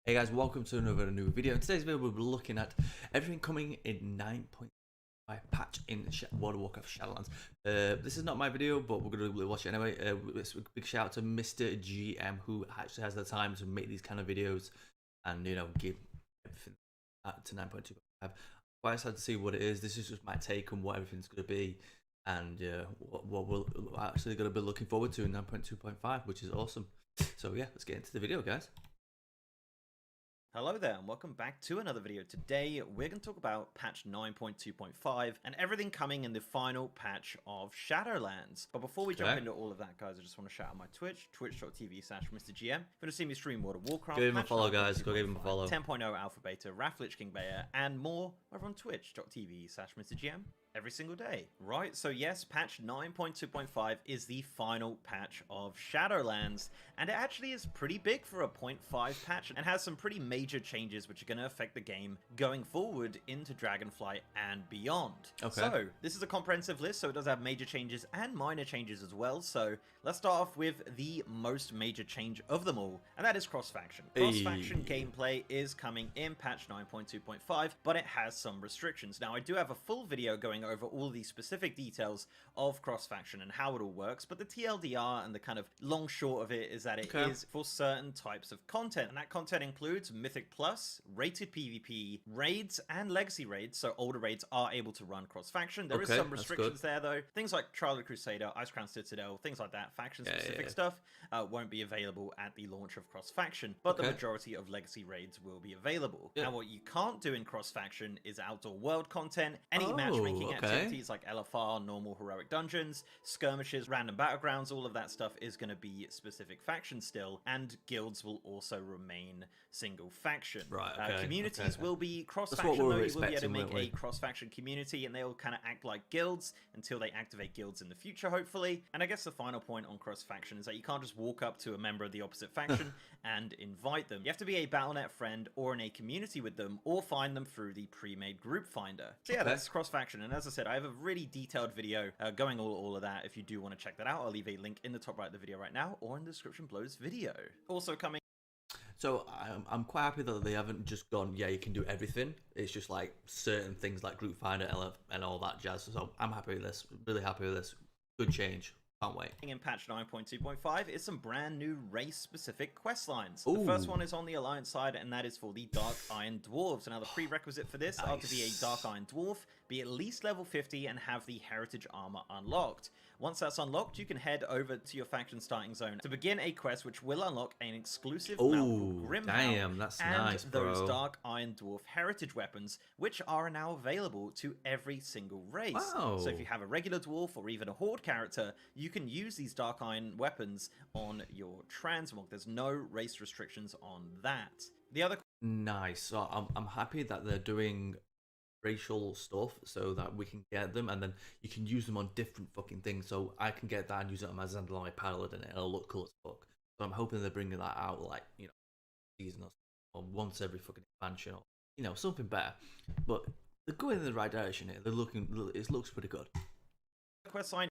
Hey guys, welcome to another new video. In today's video, we'll be looking at everything coming in 9.5 patch in World of Warcraft Shadowlands. This is not my video, but we're going to watch it anyway. Big shout out to MrGm, who actually has the time to make these kind of videos and, you know, give everything to 9.25. I'm quite excited to see what it is. This is just my take on what everything's going to be and what we're actually going to be looking forward to in 9.2.5, which is awesome. So yeah, let's get into the video, guys. Hello there and welcome back to another video. Today we're going to talk about patch 9.2.5 and everything coming in the final patch of Shadowlands. But before we jump into all of that, guys, I just want to shout out my Twitch, twitch.tv/MrGm. If you want to see me stream World of Warcraft, give him a follow, guys. Go give him a follow. 10.0 Alpha Beta, Wrath Lich King Bayer, and more over on twitch.tv/MrGm. Every single day. Right, so yes, patch 9.2.5 is the final patch of Shadowlands, and it actually is pretty big for a 0.5 patch and has some pretty major changes which are going to affect the game going forward into Dragonflight and beyond. Okay. So this is a comprehensive list, so it does have major changes and minor changes as well. So let's start off with the most major change of them all, and that is cross-faction. Cross-faction gameplay is coming in patch 9.2.5, but it has some restrictions. Now, I do have a full video going over all the specific details of cross-faction and how it all works, but the TLDR and the kind of long short of it is that it is for certain types of content, and that content includes Mythic Plus, rated PvP, raids, and legacy raids, so older raids are able to run cross-faction. There is some restrictions there, though. Things like Trial of the Crusader, Icecrown Citadel, things like that, faction-specific stuff won't be available at the launch of cross-faction, but the majority of legacy raids will be available. Now, what you can't do in cross-faction is outdoor world content, any matchmaking activities like LFR, normal heroic dungeons, skirmishes, random battlegrounds, all of that stuff is going to be specific factions still, and guilds will also remain single faction. Communities will be cross-faction, though. You will be able to make a cross-faction community, and they'll kind of act like guilds until they activate guilds in the future, hopefully. And I guess the final point on cross-faction is that you can't just walk up to a member of the opposite faction and invite them. You have to be a Battle.net friend or in a community with them, or find them through the pre-made group finder. So yeah, that's cross-faction, and as I said, I have a really detailed video going all of that. If you do want to check that out, I'll leave a link in the top right of the video right now or in the description below this video. Also coming. So I'm quite happy that they haven't just gone, yeah, you can do everything. It's just like certain things like group finder and all that jazz. So I'm happy with this, really happy with this. Good change. Can't wait. In patch 9.2.5 is some brand new race-specific quest lines. The first one is on the Alliance side, and that is for the Dark Iron Dwarves. Now, the prerequisite for this are to be a Dark Iron Dwarf, be at least level 50, and have the Heritage Armor unlocked. Once that's unlocked, you can head over to your faction starting zone to begin a quest which will unlock an exclusive mount called Grim that's and nice, bro. Those Dark Iron Dwarf heritage weapons, which are now available to every single race. So if you have a regular dwarf or even a horde character, you can use these Dark Iron weapons on your transmog. There's no race restrictions on that. The other nice. So I'm happy that they're doing racial stuff so that we can get them, and then you can use them on different fucking things. So I can get that and use it on my Zandalai Paladin, and it'll look cool as fuck. So I'm hoping they're bringing that out, like, you know, season or once every fucking expansion, or, you know, something better. But they're going in the right direction here. It looks pretty good. Quest line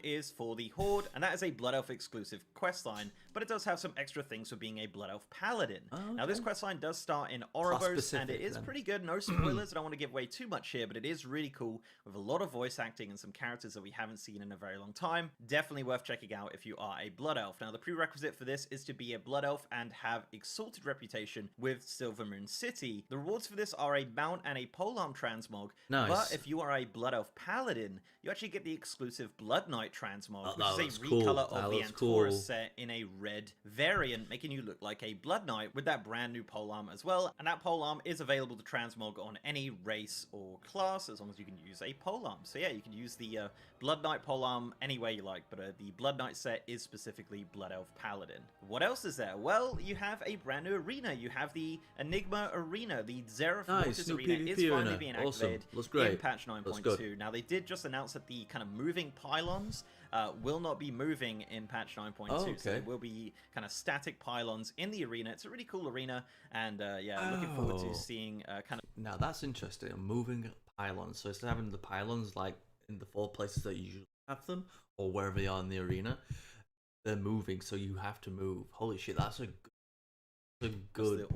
is for the Horde, and that is a Blood Elf exclusive questline, but it does have some extra things for being a Blood Elf Paladin. Now, this questline does start in Oribos, and it is pretty good. No spoilers, I don't want to give away too much here, but it is really cool with a lot of voice acting and some characters that we haven't seen in a very long time. Definitely worth checking out if you are a Blood Elf. Now, the prerequisite for this is to be a Blood Elf and have exalted reputation with Silvermoon City. The rewards for this are a mount and a polearm transmog, but if you are a Blood Elf Paladin, you actually get the exclusive Blood Knight transmog, which is a recolor of the Antorus set in a red variant, making you look like a Blood Knight with that brand new polearm as well. And that polearm is available to transmog on any race or class as long as you can use a polearm. So yeah, you can use the Blood Knight polearm any way you like, but the Blood Knight set is specifically Blood Elf Paladin. What else is there? Well, you have a brand new arena. You have the Enigma Arena. The Zereth Mortis Arena is finally being activated in patch 9.2. Now, they did just announce that the kind of moving pylons will not be moving in patch 9.2, so there will be kind of static pylons in the arena. It's a really cool arena, and yeah, looking forward to seeing kind of... Now, that's interesting, moving pylons. So instead of having the pylons like in the 4 places that you usually have them, or wherever they are in the arena, they're moving, so you have to move. Holy shit, that's a A good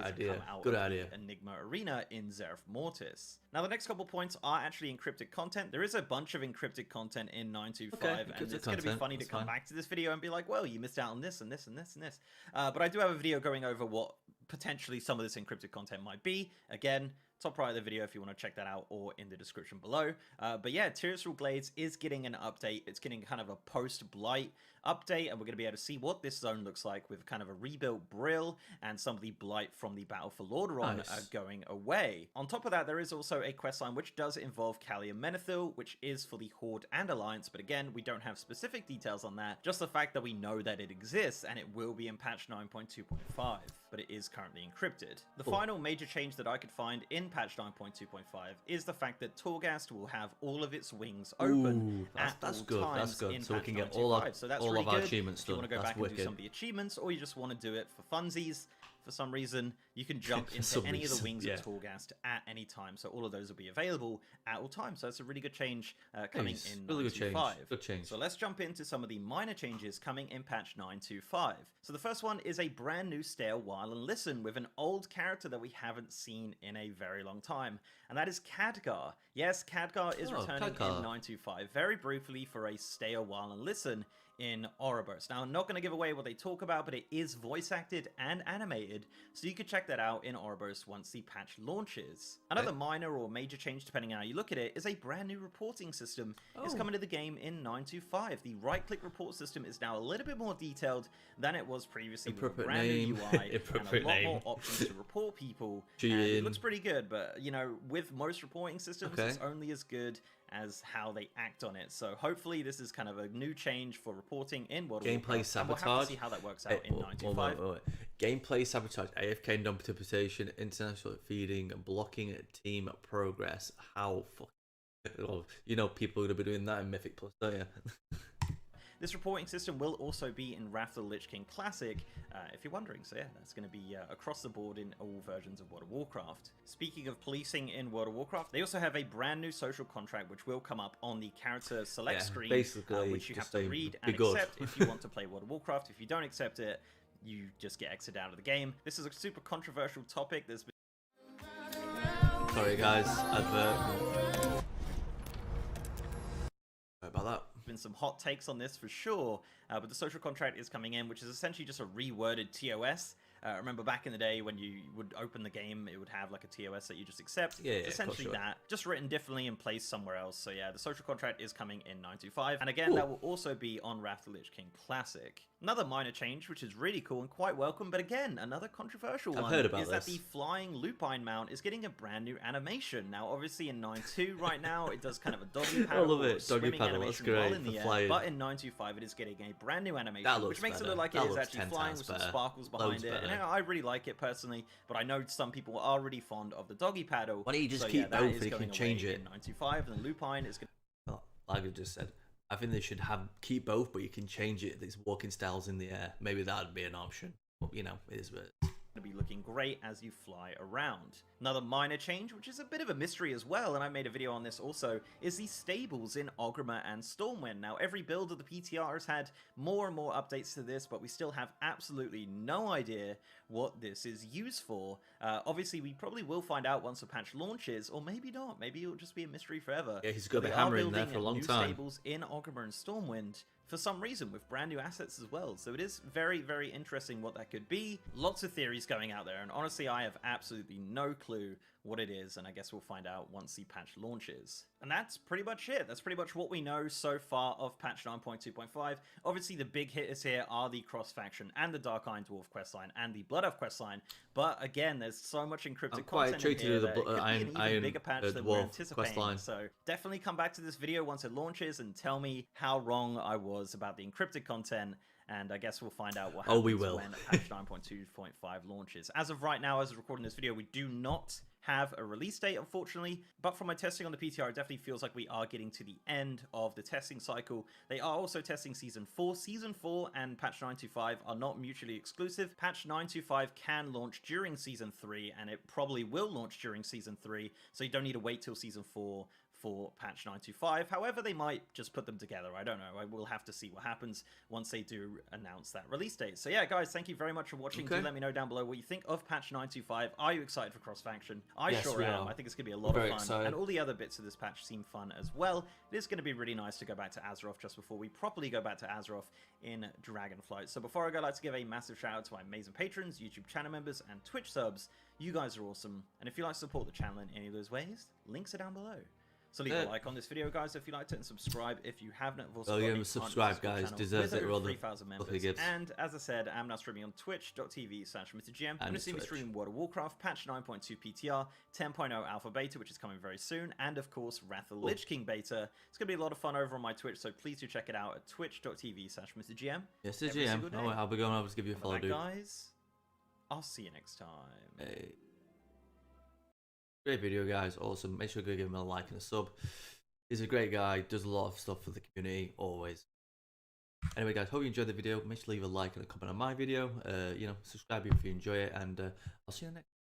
idea. Good idea. Enigma Arena in Zeref Mortis. Now, the next couple points are actually encrypted content. There is a bunch of encrypted content in 925, and it's going to be funny to come back to this video and be like, well, you missed out on this and this and this and this. But I do have a video going over what potentially some of this encrypted content might be. Again, top right of the video if you want to check that out, or in the description below. But yeah, Terrestrial Glades is getting an update. It's getting kind of a post-Blight update, and we're going to be able to see what this zone looks like with kind of a rebuilt Brill, and some of the Blight from the Battle for Lordaeron going away. On top of that, there is also a questline which does involve Kalia Menethil, which is for the Horde and Alliance, but again, we don't have specific details on that, just the fact that we know that it exists, and it will be in patch 9.2.5, but it is currently encrypted. The final major change that I could find in patch 9.2.5 is the fact that Torghast will have all of its wings open at all times in so we patch can get all our, so that's all really of our good. achievements if you done. want to go back and do some of the achievements, or you just want to do it for funsies, for some reason, you can jump into any of the wings of Torghast at any time. So all of those will be available at all times. So that's a really good change coming in really 9.25. Good change. So let's jump into some of the minor changes coming in patch 9.25. So the first one is a brand new Stay a While and Listen with an old character that we haven't seen in a very long time. And that is Khadgar. Yes, Khadgar is returning in 9.25 very briefly for a Stay a While and Listen in Ouroboros. Now, I'm not going to give away what they talk about, but it is voice acted and animated, so you could check that out in Ouroboros once the patch launches. Another minor or major change, depending on how you look at it, is a brand new reporting system. It's coming to the game in 9.25. The right-click report system is now a little bit more detailed than it was previously, with a brand new UI and a lot more options to report people. And it looks pretty good, but, you know, with most reporting systems, it's only as good as how they act on it. So hopefully this is kind of a new change for reporting in World of Warcraft. Gameplay sabotage. We'll have to see how that works out in 9.25. Gameplay sabotage, AFK interpretation, international feeding, blocking team progress. How fucking... You know people are going to be doing that in Mythic Plus, don't you? This reporting system will also be in Wrath of the Lich King Classic, if you're wondering. So yeah, that's going to be across the board in all versions of World of Warcraft. Speaking of policing in World of Warcraft, they also have a brand new social contract which will come up on the character select screen, which you have to read and accept if you want to play World of Warcraft. If you don't accept it, you just get exited out of the game. This is a super controversial topic. There's been... Sorry guys, Sorry about that. Been some hot takes on this for sure, but the social contract is coming in, which is essentially just a reworded TOS. Remember back in the day when you would open the game, it would have like a TOS that you just accept. It's essentially that, just written differently and placed somewhere else. So yeah, the social contract is coming in 9.25, and again, that will also be on Wrath of the Lich King Classic. Another minor change, which is really cool and quite welcome, but again, another controversial one, is that the flying lupine mount is getting a brand new animation. Now, obviously in 9.2 right now, it does kind of a doggy paddle, I love it. Doggy paddle, that's great in the air, but in 9.25 it is getting a brand new animation, which makes it look like it is actually flying with some sparkles behind it. And I really like it personally, but I know some people are already fond of the doggy paddle. Why don't you just keep both, you can change it in 9.25, and the lupine is going to... Like I just said, I think they should keep both, but you can change it. These walking styles in the air. Maybe that would be an option. But, you know, it is what to be looking great as you fly around. Another minor change, which is a bit of a mystery as well, and I made a video on this also, is the stables in Orgrimmar and Stormwind. Now, every build of the PTR has had more and more updates to this, but we still have absolutely no idea what this is used for. Obviously, we probably will find out once the patch launches, or maybe not. Maybe it'll just be a mystery forever. Yeah, he's got the hammer in there for a long time. Stables in Orgrimmar and Stormwind for some reason, with brand new assets as well. So it is very, very interesting what that could be. Lots of theories going out there, and honestly, I have absolutely no clue what it is, and I guess we'll find out once the patch launches. And that's pretty much it. That's pretty much what we know so far of patch 9.2.5. Obviously, the big hitters here are the cross-faction and the Dark Iron Dwarf questline and the Blood Elf questline. But again, there's so much encrypted content in here that it could be an even bigger patch than we're anticipating. So definitely come back to this video once it launches and tell me how wrong I was about the encrypted content. And I guess we'll find out what happens when patch 9.2.5 launches. As of right now, as of recording this video, we do not have a release date, unfortunately, but from my testing on the PTR, it definitely feels like we are getting to the end of the testing cycle. They are also testing Season 4. Season 4 and patch 9.2.5 are not mutually exclusive. Patch 9.2.5 can launch during Season 3, and it probably will launch during Season 3, so you don't need to wait till Season 4 for patch 925. However, they might just put them together. I don't know. I will have to see what happens once they do announce that release date. So yeah, guys, thank you very much for watching. Do let me know down below what you think of patch 925. Are you excited for cross-faction? I sure am. I think it's going to be a lot of fun. Excited. And all the other bits of this patch seem fun as well. It is going to be really nice to go back to Azeroth just before we properly go back to Azeroth in Dragonflight. So before I go, I'd like to give a massive shout out to my amazing patrons, YouTube channel members, and Twitch subs. You guys are awesome. And if you'd like to support the channel in any of those ways, links are down below. So leave a like on this video, guys, if you liked it, and subscribe if you haven't. Subscribe, guys. Deserves it. 3,000 members. And as I said, I'm now streaming on twitch.tv/MrGm. I'm going to see me streaming World of Warcraft, patch 9.2 PTR, 10.0 Alpha Beta, which is coming very soon, and of course, Wrath of the Lich King Beta. It's going to be a lot of fun over on my Twitch, so please do check it out at twitch.tv/MrGm. Yes, GM. Oh, I'll be going. I'll just give you a follow, dude. Guys, I'll see you next time. Hey. Great video, guys. Awesome. Make sure to give him a like and a sub. He's a great guy. Does a lot of stuff for the community, always. Anyway, guys, hope you enjoyed the video. Make sure to leave a like and a comment on my video. You know, subscribe if you enjoy it, and I'll see you next.